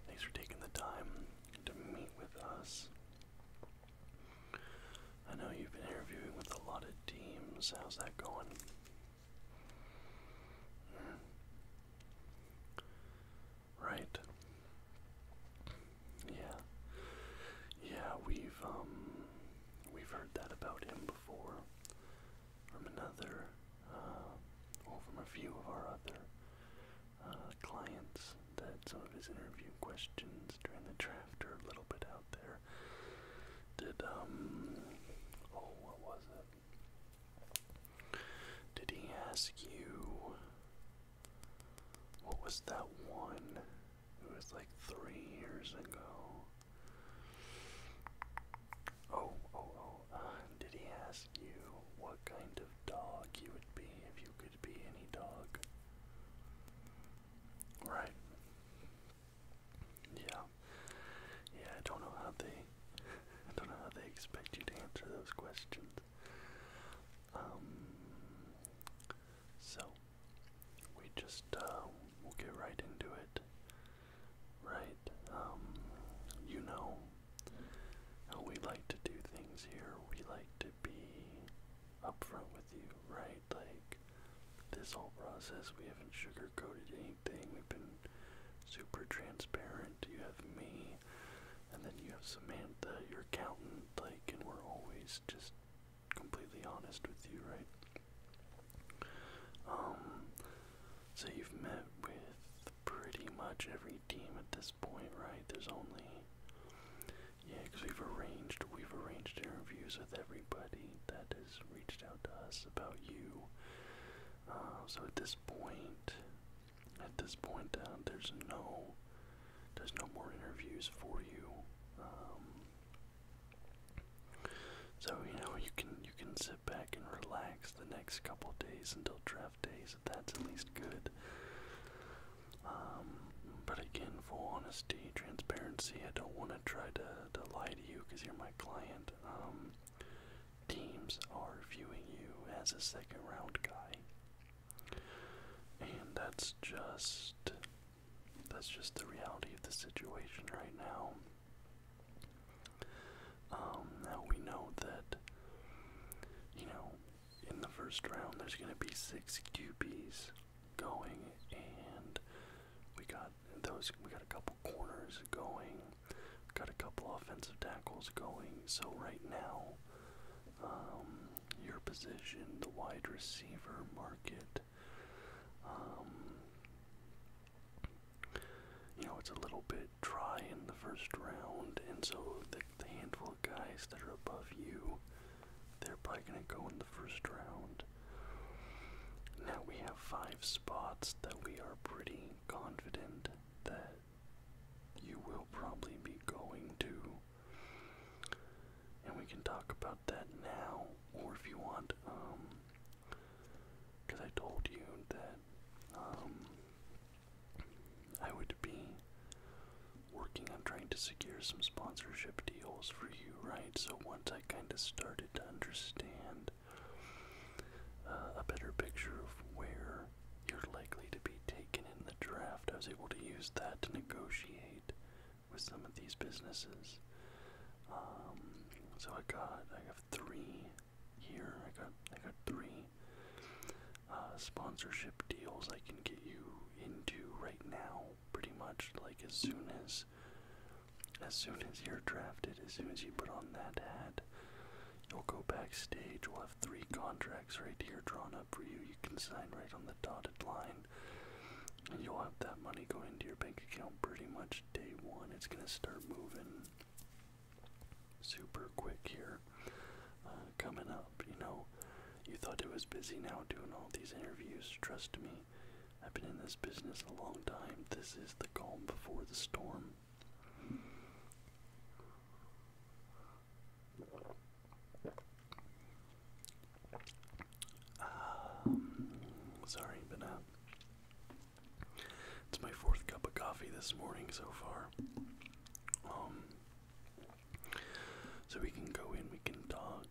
thanks for taking the time to meet with us. I know you've been interviewing with a lot of teams. How's that going? Right. Yeah. Yeah, we've heard that about him before from from a few of our other clients, that some of his interview questions during the draft are a little bit out there. What was it? Did he ask you, what was that one? It was like 3 years ago. Did he ask you what kind of dog you would be if you could be any dog? Right. Yeah. Yeah, I don't know how they expect you to answer those questions. So we just we'll get right into it. Right. You know how we like to do things here. We like to be upfront with you, right? Like, this whole process, we haven't sugarcoated anything. We've been super transparent. You have me, and then you have Samantha, your accountant, like, and we're always just completely honest with you, right? So you've met with pretty much every team at this point, right? There's only, yeah, because we've arranged interviews with everybody that has reached out to us about you. So at this point, there's no more interviews for you. So you can sit back and relax the next couple days until draft days. That's at least good. But again, full honesty, transparency. I don't want to try to lie to you because you're my client. Teams are viewing you as a second round guy, and that's just the reality of the situation right now. Now we know that, in the first round there's going to be 6 QBs going, and we got a couple corners going, got a couple offensive tackles going. So right now, your position, the wide receiver market, it's a little bit dry in the first round, and so the handful of guys that are above you, they're probably going to go in the first round. Now we have 5 spots that we are pretty confident that you will probably be going to, and we can talk about that now, or if you want, because I told you that I would be working on trying to secure some sponsorship deals for you, right? So once I kind of started to understand a better picture of where you're likely to be taken in the draft, I was able to use that to negotiate with some of these businesses. So I have 3 here. I got 3 sponsorship deals I can get you into right now, pretty much. Like as soon as you're drafted, as soon as you put on that hat, you'll go backstage. We'll have 3 contracts right here drawn up for you. You can sign right on the dotted line, and you'll have that money go into your bank account pretty much day 1. It's gonna start moving super quick here. Coming up, you thought it was busy now doing all these interviews. Trust me, I've been in this business a long time. This is the calm before the storm. Sorry, but it's my 4th cup of coffee this morning so far. So we can go in, we can talk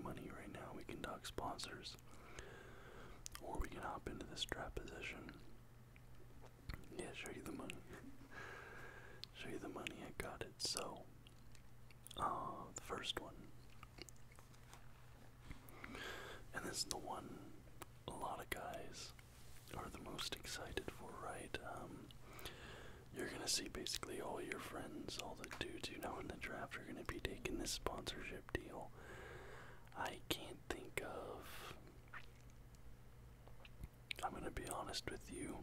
money right now, we can talk sponsors, or we can hop into this draft position. Yeah, show you the money. Show you the money, I got it. So, the first one. And this is the one a lot of guys are the most excited for, right? You're gonna see basically all your friends, all the dudes you know in the draft are gonna be taking this sponsorship deal. I can't think of... I'm gonna be honest with you.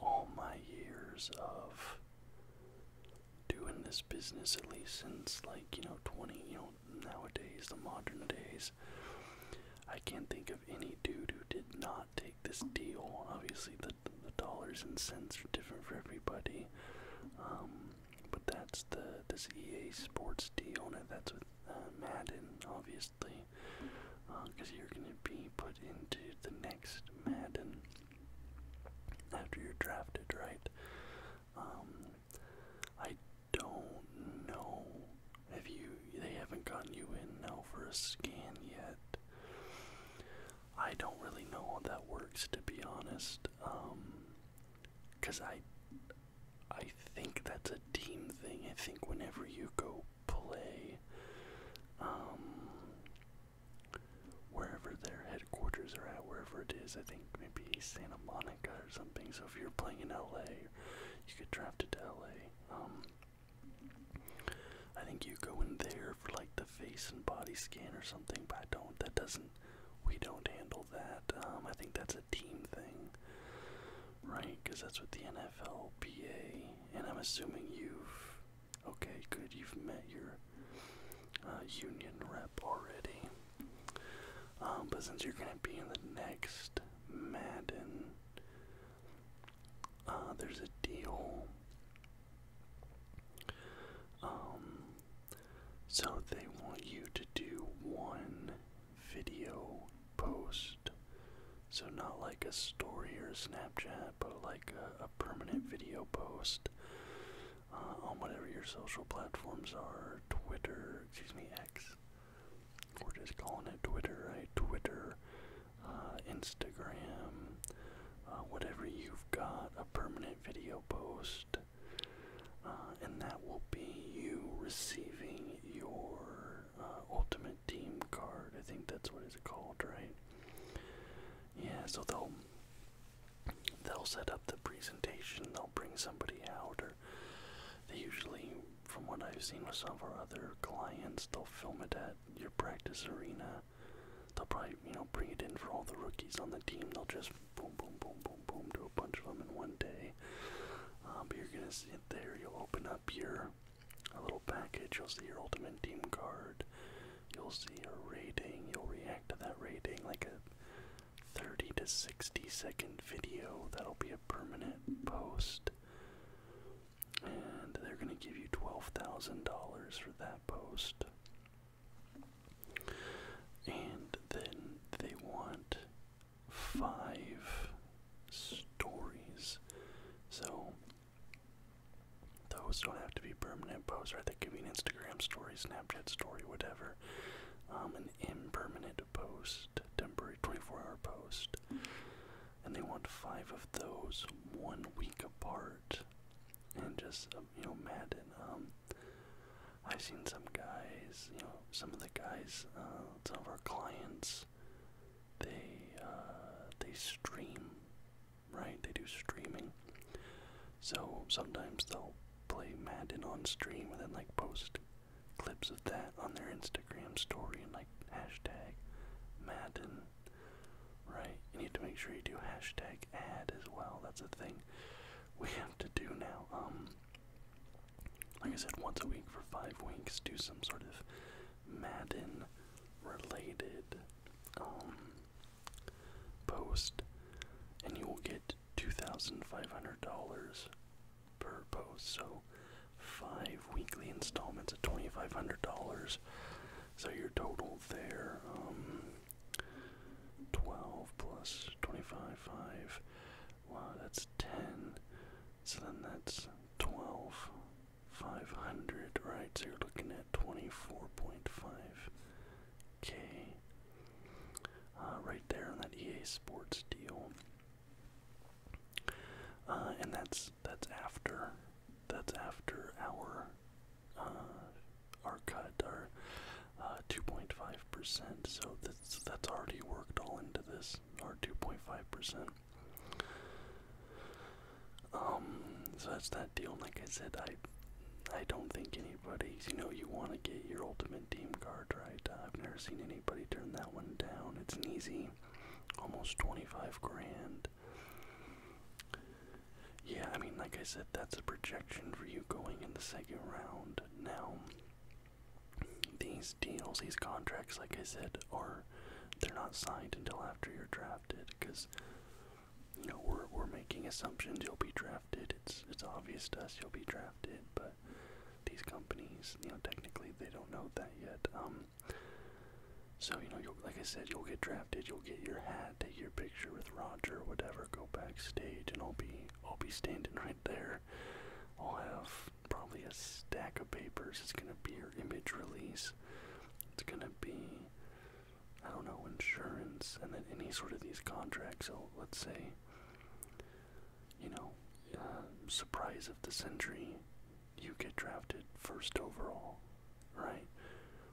All my years of doing this business, at least since, like, 20, nowadays, the modern days, I can't think of any dude who did not take this deal. Obviously, the dollars and cents are different for everybody, but that's this EA Sports deal, and that's with Madden, obviously, because you're going to be put into the next Madden after you're drafted, right? I don't know if they haven't gotten you in now for a scan yet. I don't really know how that works, to be honest, because I think that's a team thing. I think whenever you go play, wherever their headquarters are at, wherever it is, I think maybe Santa Monica or something, so if you're playing in LA, you get drafted to LA, I think you go in there for like the face and body scan or something, but we don't handle that. I think that's a team thing, right? Because that's what the NFLPA, and I'm assuming okay, good, you've met your union rep already. But since you're going to be in the next Madden, there's a deal. So they want you to do one video post. So not like a story or a Snapchat, but like a permanent video post on whatever your social platforms are. X. We're just calling it Twitter, right? Twitter, Instagram, whatever you've got, a permanent video post. And that will be you receiving your Ultimate Team card. I think that's what it's called, right? Yeah, so they'll set up the presentation, they'll bring somebody out, or they usually, from what I've seen with some of our other clients, they'll film it at your practice arena. They'll probably, bring it in for all the rookies on the team. They'll just boom, boom, boom, boom, boom, do a bunch of them in one day. But you're gonna sit there, you'll open up a little package, you'll see your Ultimate Team card, you'll see a rating, you'll react to that rating, like a 30 to 60 second video. That'll be a permanent post, and they're gonna give you $12,000 for that post. And then they want 5 stories. So those don't have to be permanent posts, right? They could be an Instagram story, Snapchat story, whatever. An impermanent post, temporary 24-hour post. And they want 5 of those 1 week apart. And just, Madden. I've seen some guys, some of the guys, some of our clients, they stream, right? They do streaming. So sometimes they'll play Madden on stream and then like post clips of that on their Instagram story and like hashtag Madden, right? You need to make sure you do hashtag ad as well. That's a thing we have to do now. Like I said, once a week for 5 weeks, do some sort of Madden related post, and you will get $2,500 per post. So 5 weekly installments at $2,500. So your total there, 12 plus 25, 5. Wow, that's 10. So then that's 12,500, right? So you're looking at 24.5K right there on that EA Sports deal. And so that's already worked all into this, our 2.5%. So that's that deal. Like I said, I don't think anybody's, you want to get your ultimate team card, right? I've never seen anybody turn that one down. It's an easy, almost 25 grand. Yeah, I mean, like I said, that's a projection for you going in the second round. Now, these deals, these contracts, like I said, they're not signed until after you're drafted, because we're making assumptions you'll be drafted. It's obvious to us you'll be drafted, but these companies, technically they don't know that yet. So like I said, you'll get drafted, you'll get your hat, take your picture with Roger, whatever, go backstage, and I'll be standing right there. I'll have probably a stack of papers. It's gonna be your image release. It's gonna be, I don't know, insurance, and then any sort of these contracts. So let's say, surprise of the century, you get drafted first overall, right?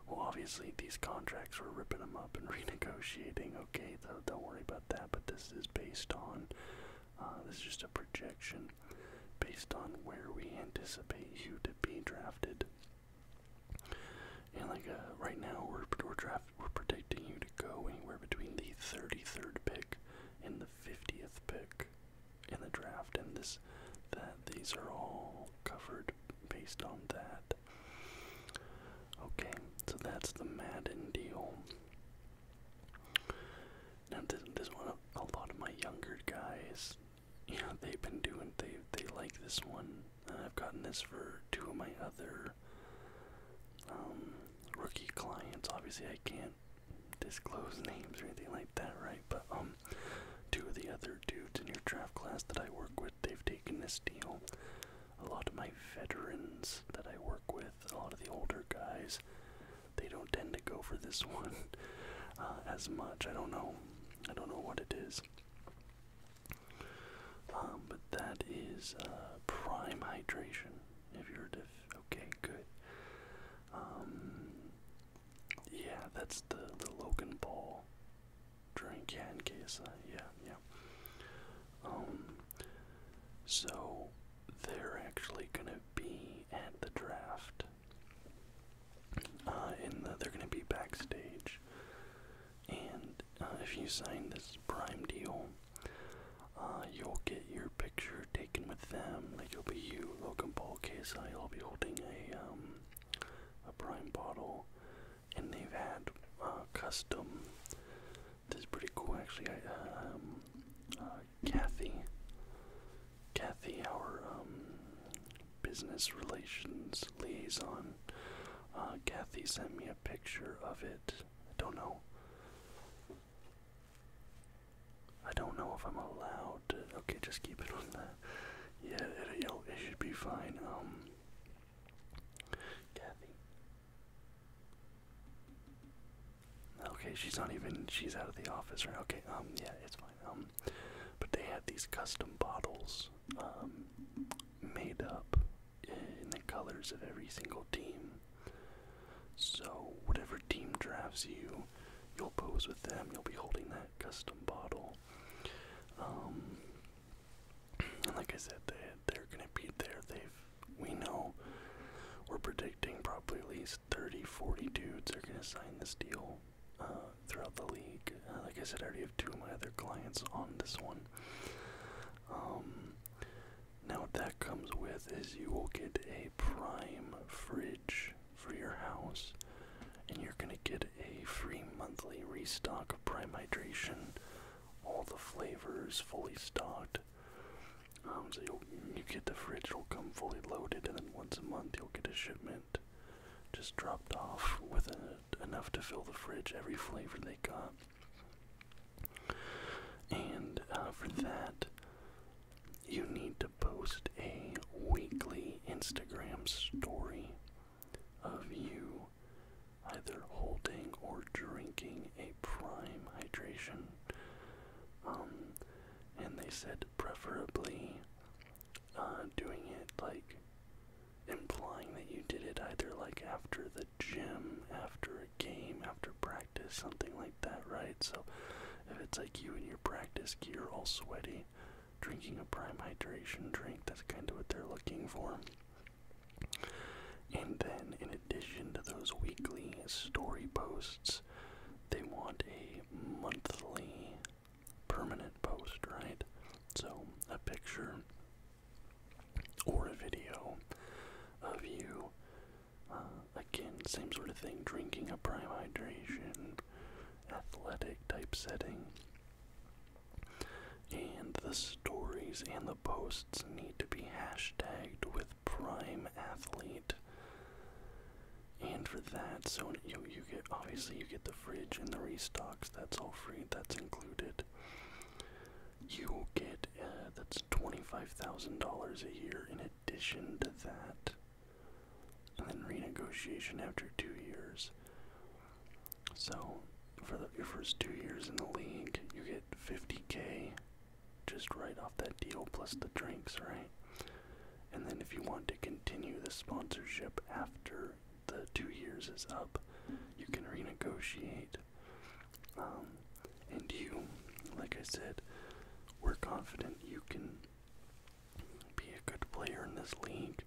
Well, obviously these contracts, we're ripping them up and renegotiating, okay, don't worry about that, but this is based on, this is just a projection based on where we anticipate you to be drafted. And right now we're predicting you to go anywhere between the 33rd pick and the 50th pick in the draft, and these are all covered based on that. Okay, so that's the Madden deal. Now this one, a lot of my younger guys, they've been doing, they like this one. I've gotten this for two of my other rookie clients. Obviously I can't disclose names or anything like that, right? But two of the other dudes in your draft class that I work with, they've taken this deal. A lot of my veterans that I work with, a lot of the older guys, they don't tend to go for this one as much. I don't know what it is. But that is Prime Hydration. If you're okay, good. Yeah, that's the Logan Paul drink. Yeah, in case. Yeah. So they're actually gonna be at the draft. They're gonna be backstage, and if you sign this Prime deal, you'll get your picture taken with them. Like, it'll be you, Logan Paul, KSI. I'll be holding a Prime bottle, and they've had custom. This is pretty cool, actually. Kathy, our business relations liaison, Kathy sent me a picture of it. I don't know if I'm allowed to. Okay, just keep it on that. Yeah, it should be fine. Kathy. Okay, she's out of the office, right? Okay, yeah, it's fine. But they had these custom bottles, made up in the colors of every single team. So, whatever team drafts you, you'll pose with them, you'll be holding that custom bottle. And like I said, they're gonna be there. We know, we're predicting probably at least 30, 40 dudes are gonna sign this deal throughout the league. Like I said, I already have two of my other clients on this one. Now what that comes with is you will get a Prime fridge for your house, and you're gonna get a free monthly restock of Prime Hydration, all the flavors fully stocked. So you get the fridge, it'll come fully loaded, and then once a month you'll get a shipment just dropped off with enough to fill the fridge, every flavor they got. And for that, you need to post a weekly Instagram story of you either holding or drinking a Prime Hydration. And they said preferably doing it like implying that you did it either like after the gym, after a game, after practice, practice, something like that, right? So if it's like you in your practice gear all sweaty, drinking a prime hydration drink, that's kind of what they're looking for. And then in addition to those weekly story posts, they want a monthly permanent post, right? So a picture or a video of you, again, same sort of thing, drinking a prime hydration, athletic type setting. And the stories and the posts need to be hashtagged with prime athlete. And for that, so you get, obviously you get the fridge and the restocks, that's all free, that's included. You get, that's $25,000 a year in addition to that. And then renegotiation after 2 years. So, for your first 2 years in the league, you get $50K just right off that deal, plus the drinks, right? And then if you want to continue the sponsorship after the 2 years is up, you can renegotiate. And you, like I said, we're confident you can be a good player in this league.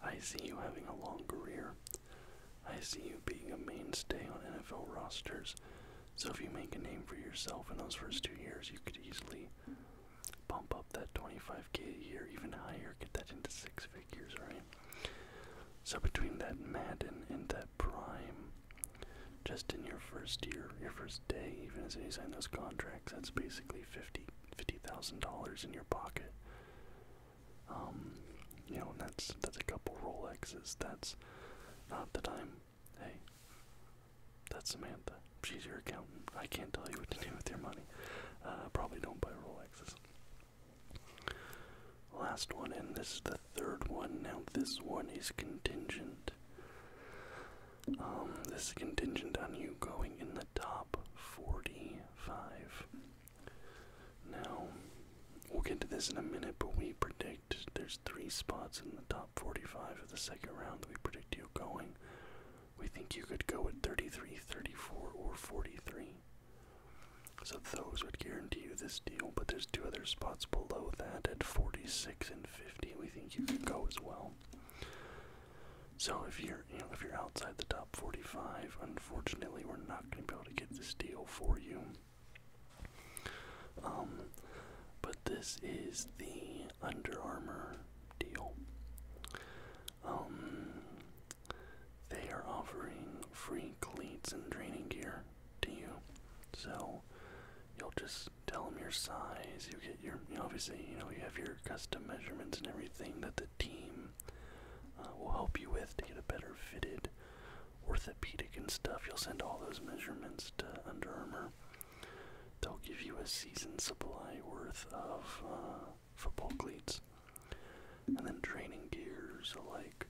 I see you having a long career. I see you being a mainstay on NFL rosters. So if you make a name for yourself in those first 2 years, you could easily bump up that $25K a year, even higher, get that into 6 figures, right? So between that Madden and that Prime, just in your first year, your first day, even as you sign those contracts, that's basically $50,000 in your pocket. You know, and that's a couple Rolexes. That's not that hey, that's Samantha. She's your accountant. I can't tell you what to do with your money. Probably don't buy Rolexes. Last one, and this is the third one. Now this one is contingent. This is contingent on you going in the top 45. Now, we'll get to this in a minute, but we predict there's 3 spots in the top 45 of the second round that we predict you going. We think you could go at 33, 34, or 43. So those would guarantee you this deal, but there's 2 other spots below that at 46 and 50 we think you could go as well. So if you're outside the top 45, unfortunately we're not going to be able to get this deal for you. But this is the Under Armour deal. They are offering free cleats and training gear to you. So you'll just tell them your size. You get your, obviously, you have your custom measurements and everything that the team will help you with to get a better fitted orthopedic and stuff. You'll send all those measurements to Under Armour. They'll give you a season supply worth of football cleats. And then training gear, so like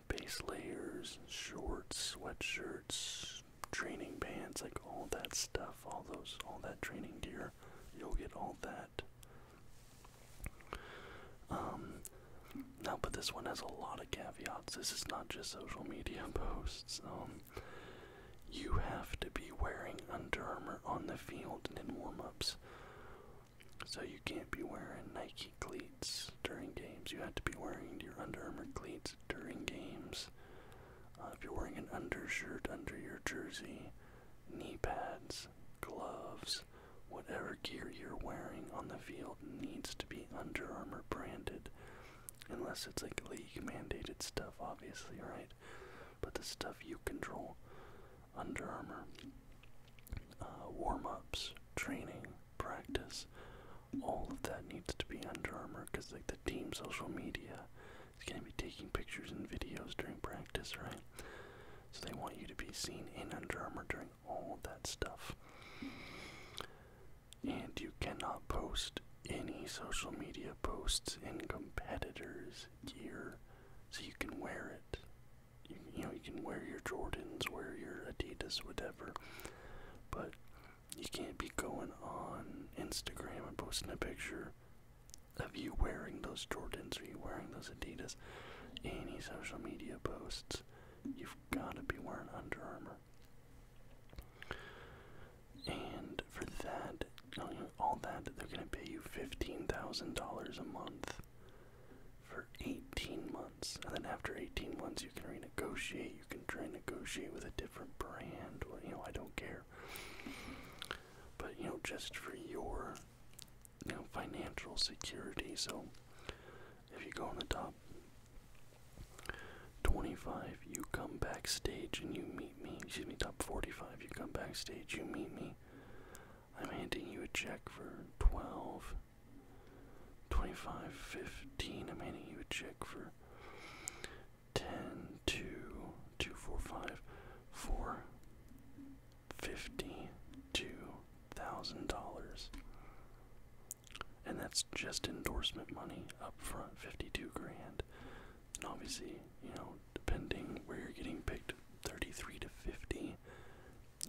base layers, shorts, sweatshirts, training pants, like all that stuff, all that training gear, you'll get all that. Now, but this one has a lot of caveats. This is not just social media posts. You have to be wearing Under Armour on the field and in warm-ups. So you can't be wearing Nike cleats during games. You have to be wearing your Under Armour cleats during games. If you're wearing an undershirt under your jersey, knee pads, gloves, whatever gear you're wearing on the field needs to be Under Armour branded. Unless it's like league mandated stuff, obviously, right? But the stuff you control, Under Armour, warm-ups, training, practice, all of that needs to be Under Armour, because like the team social media is going to be taking pictures and videos during practice, right? So they want you to be seen in Under Armour during all of that stuff. And you cannot post any social media posts in competitors' gear, so you can wear it. You can wear your Jordans, wear your Adidas, whatever, but you can't be going on Instagram and posting a picture of you wearing those Jordans or you wearing those Adidas. Any social media posts, you've got to be wearing Under Armour. all that, they're going to pay you $15,000 a month for 18 months. And then after 18 months, you can renegotiate. You can try and negotiate with a different brand, or, I don't care. But, just for your, financial security. So, if you go on the top 25, you come backstage and you meet me. Excuse me, top 45, you come backstage, you meet me. I'm handing you a check for 12, 25, 15. I'm handing you a check for 10, 2, 2, 4, 5, 4, $52,000. And that's just endorsement money up front, 52 grand. And obviously, depending where you're getting picked, 33 to 50,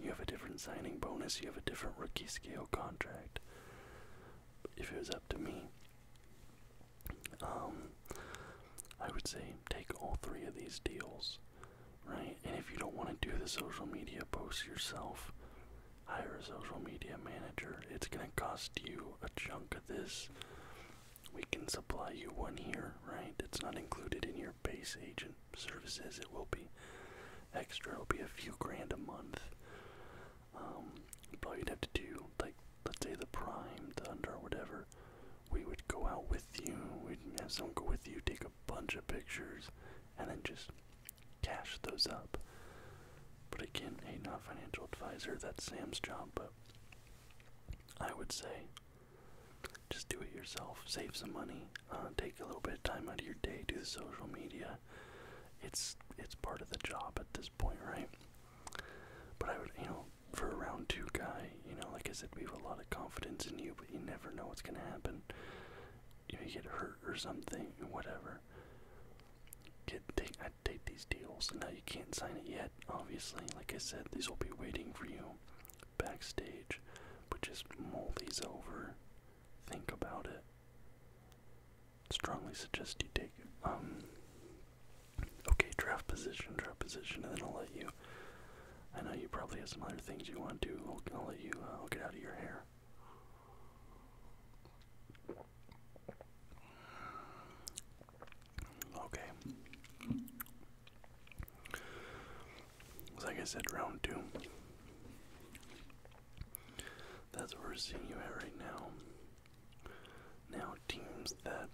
you have a different signing bonus, you have a different rookie scale contract. If it was up to me, I would say take all three of these deals, right? And if you don't want to do the social media posts yourself, hire a social media manager. It's going to cost you a chunk of this. We can supply you one here, right? It's not included in your base agent services. It will be extra. It'll be a few grand a month. But all you'd have to do, like, let's say the Prime, the Under, whatever, we would go out with you. We'd have someone go with you, take a bunch of pictures, and then just cash those up. But again, hey, not a financial advisor, that's Sam's job, but I would say just do it yourself, save some money, take a little bit of time out of your day, do the social media. It's part of the job at this point, right? But I would, for a round 2 guy, like I said, we have a lot of confidence in you, but you never know what's gonna happen. You get hurt or something, whatever. I'd take these deals. Now you can't sign it yet, obviously. Like I said, these will be waiting for you backstage, but just mull these over. Think about it. Strongly suggest you take it. Okay, draft position, and then I'll let you. I know you probably have some other things you want to do. I'll let you. I'll get out of your hair. Okay. Like I said, round 2. That's where we're seeing you at right now. Now, teams that,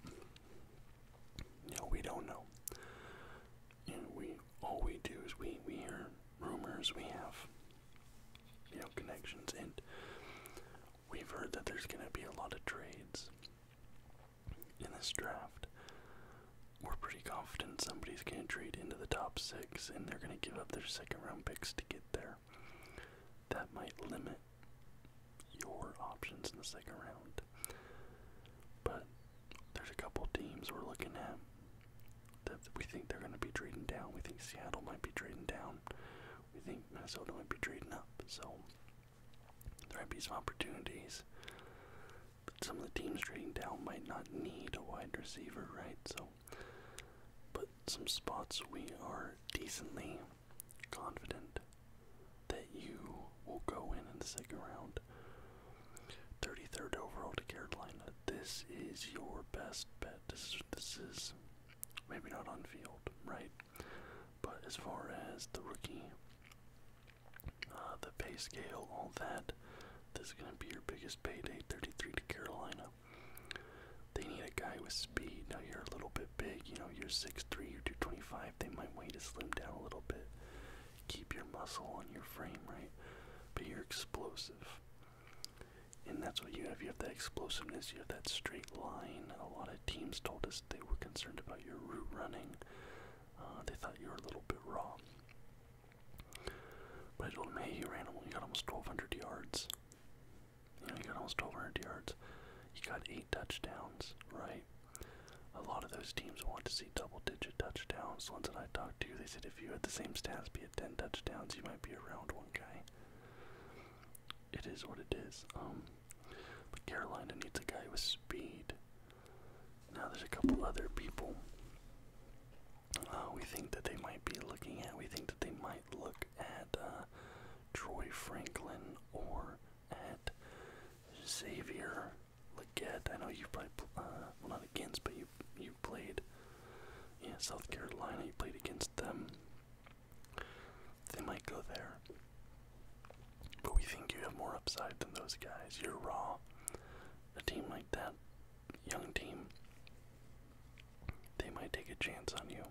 we don't know. All we do is we hear rumors, we have, connections, and we've heard that there's going to be a lot of trades in this draft. We're pretty confident somebody's going to trade into the top 6, and they're going to give up their second round picks to get there. That might limit your options in the second round. But there's a couple teams we're looking at that we think they're going to be trading down. We think Seattle might be trading down. We think Minnesota might be trading up. So there might be some opportunities. But some of the teams trading down might not need a wide receiver, right? So, but some spots we are decently confident that you will go in the second round. 33rd overall to Carolina. This is your best bet. This is maybe not on field, right? But as far as the rookie, the pay scale, all that, this is going to be your biggest payday. 33 to Carolina. They need a guy with speed. Now you're a little bit big, you're 6'3", you're 225. They might want you to slim down a little bit. Keep your muscle on your frame, right? But you're explosive. And that's what you have. You have that explosiveness, you have that straight line. A lot of teams told us they were concerned about your route running. They thought you were a little bit raw. But I told them, hey, you got almost 1,200 yards. You got almost 1,200 yards. You got 8 touchdowns, right? A lot of those teams want to see double-digit touchdowns. The ones that I talked to, they said if you had the same stats, be at 10 touchdowns, you might be a round 1 guy. It is what it is. But Carolina needs a guy with speed. Now there's a couple other people we think that they might be looking at. We think that they might look at Troy Franklin or at Xavier, Leggett. I know you played, well, not against, but you played, yeah, South Carolina. You played against them. They might go there, but we think you have more upside than those guys. You're raw. A team like that, young team, they might take a chance on you.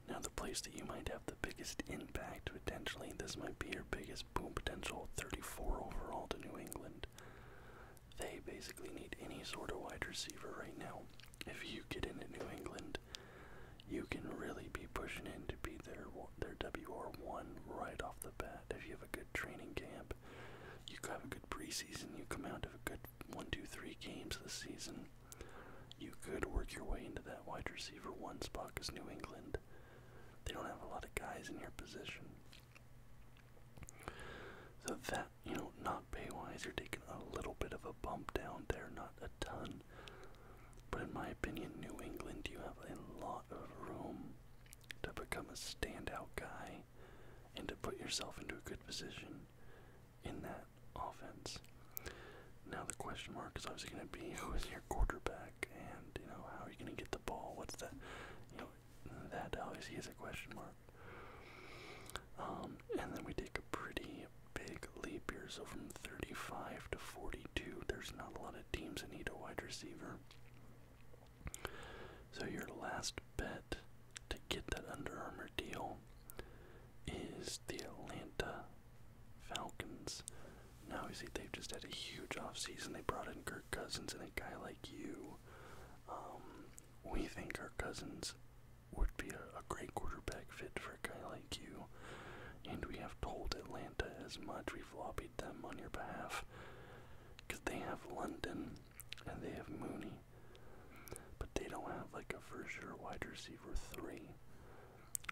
Now, the place that you might have the biggest impact, potentially, this might be your biggest boom potential, 34 overall to New England. They basically need any sort of wide receiver right now. If you get into New England, you can really be pushing in to be their WR1 right off the bat. If you have a good training camp, you have a good preseason, you come out of a good 1, 2, 3 games this season, you could work your way into that wide receiver 1 spot, because New England, they don't have a lot of guys in your position. So that, not pay-wise, you're taking a little bit of a bump down there, not a ton. But in my opinion, New England, you have a lot of room to become a standout guy and to put yourself into a good position in that offense. Now the question mark is obviously going to be, who is your quarterback, and how are you going to get the ball? What's that? That obviously is a question mark. And then we take a pretty big leap here. So from 35 to 42, there's not a lot of teams that need a wide receiver. So your last bet to get that Under Armour deal is the Atlanta Falcons. Now, obviously, they've just had a huge offseason. They brought in Kirk Cousins and a guy like you. We think Kirk Cousins would be a great quarterback fit for a guy like you. And we have told Atlanta as much. We've lobbied them on your behalf. Because they have London and they have Mooney. But they don't have like a for sure wide receiver 3.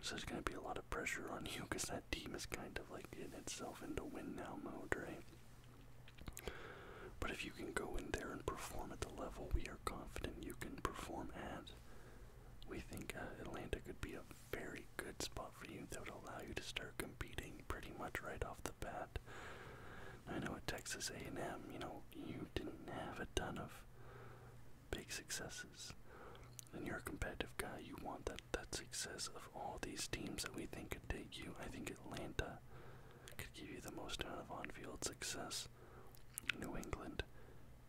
So there's going to be a lot of pressure on you, because that team is kind of like in itself into win now mode, right? But if you can go in there and perform at the level we are confident you can perform at, we think Atlanta could be a very good spot for you that would allow you to start competing pretty much right off the bat. I know at Texas A&M, you didn't have a ton of big successes. And you're a competitive guy. You want that success of all these teams that we think could take you. I think Atlanta could give you the most amount of on-field success. New England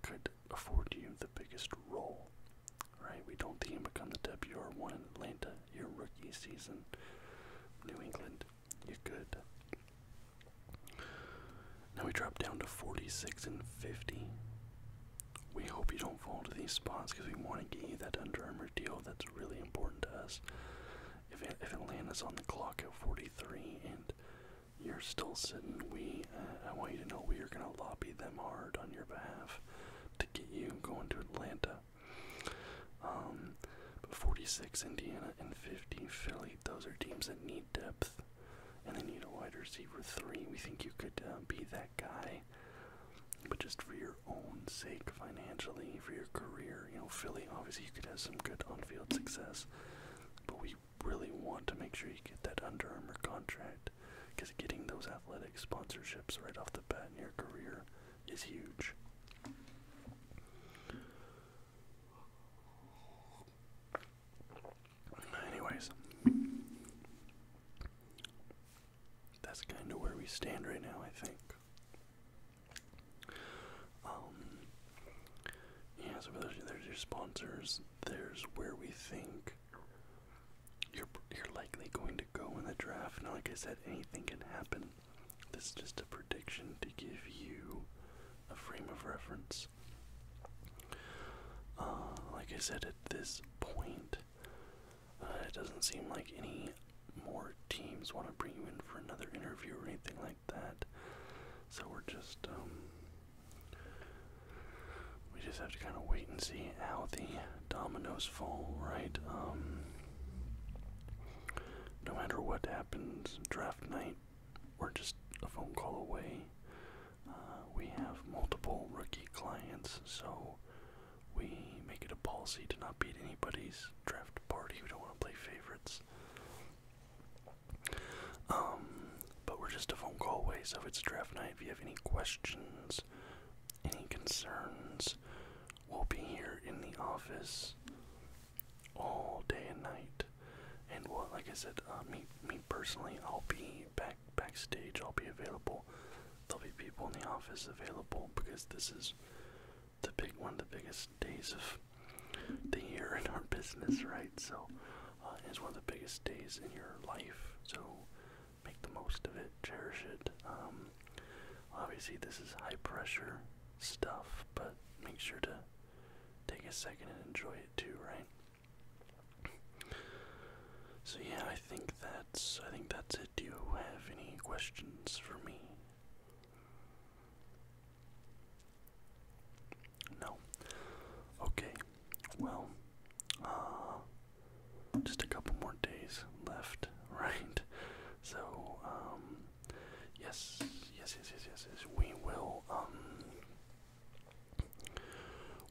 could afford you the biggest role, right? We don't think you become the WR1 in Atlanta your rookie season. New England, you could. Now we drop down to 46 and 50. We hope you don't fall into these spots, because we want to get you that Under Armour deal. That's really important to us. If Atlanta's on the clock at 43 and you're still sitting, I want you to know we are going to lobby them hard on your behalf to get you going to Atlanta. But 46, Indiana, and 50, Philly, those are teams that need depth, and they need a wide receiver 3. We think you could be that guy. But just for your own sake, financially, for your career, Philly, obviously you could have some good on-field success, but we really want to make sure you get that Under Armour contract, because getting those athletic sponsorships right off the bat in your career is huge. Anyways, that's kind of where we stand right now, I think. Yeah, so there's your sponsors. There's where we think you're likely going to go in the draft. Now, like I said, anything can happen. This is just a prediction to give you a frame of reference. Like I said, at this point, it doesn't seem like any more teams want to bring you in for another interview or anything like that. So we're just, we just have to kind of wait and see how the dominoes fall, right? No matter what happens, draft night, we're just a phone call away. We have multiple rookie clients, so we make it a policy to not be at anybody's draft party. We don't want to play favorites. But we're just a phone call away, so if it's draft night, if you have any questions, any concerns, we'll be here in the office all day and night. And well, like I said, me personally, I'll be backstage. I'll be available. There'll be people in the office available because this is one of the biggest days of the year in our business, right? So it's one of the biggest days in your life. So make the most of it, cherish it. Obviously, this is high pressure stuff, but make sure to take a second and enjoy it too, right? So yeah, I think that's it. Do you have any questions for me? No. Okay. Well, just a couple more days left, right? So, yes.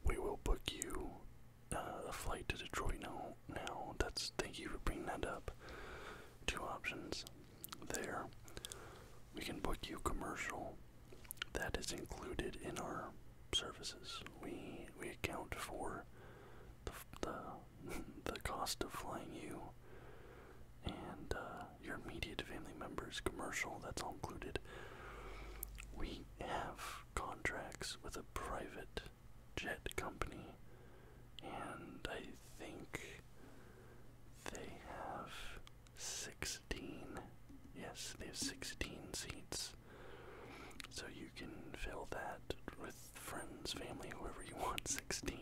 We will book you a flight to Detroit now. Thank you for bringing that up. Two options there. We can book you commercial. That is included in our services. We account for the cost of flying you and your immediate family members. Commercial, that's all included. We have contracts with a private jet company, and I think they have 16. Yes, they have 16 seats. So you can fill that with friends, family, whoever you want. 16.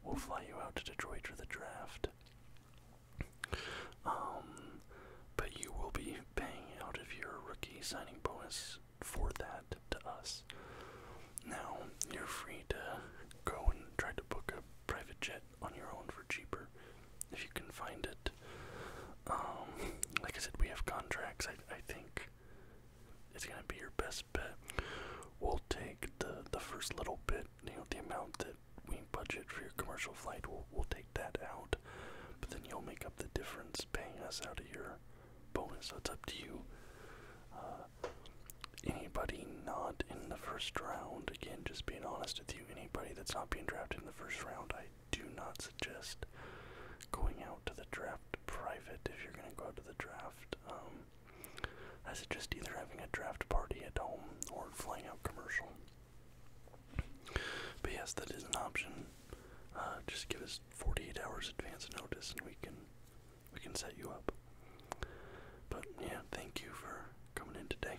We'll fly you out to Detroit for the draft. But you will be paying out of your rookie signing bonus for that to us. Now, you're free to go and try to book a private jet on your own for cheaper, if you can find it. Like I said, we have contracts. I think it's gonna be your best bet. We'll take the first little bit, the amount that we budget for your commercial flight. We'll take that out, but then you'll make up the difference paying us out of your bonus. So it's up to you. Anybody not in the first round, again, just being honest with you, anybody that's not being drafted in the first round, I do not suggest going out to the draft private if you're going to go to the draft. I suggest either having a draft party at home or flying out commercial. But yes, that is an option. Just give us 48 hours advance notice and we can set you up. But yeah, thank you for coming in today.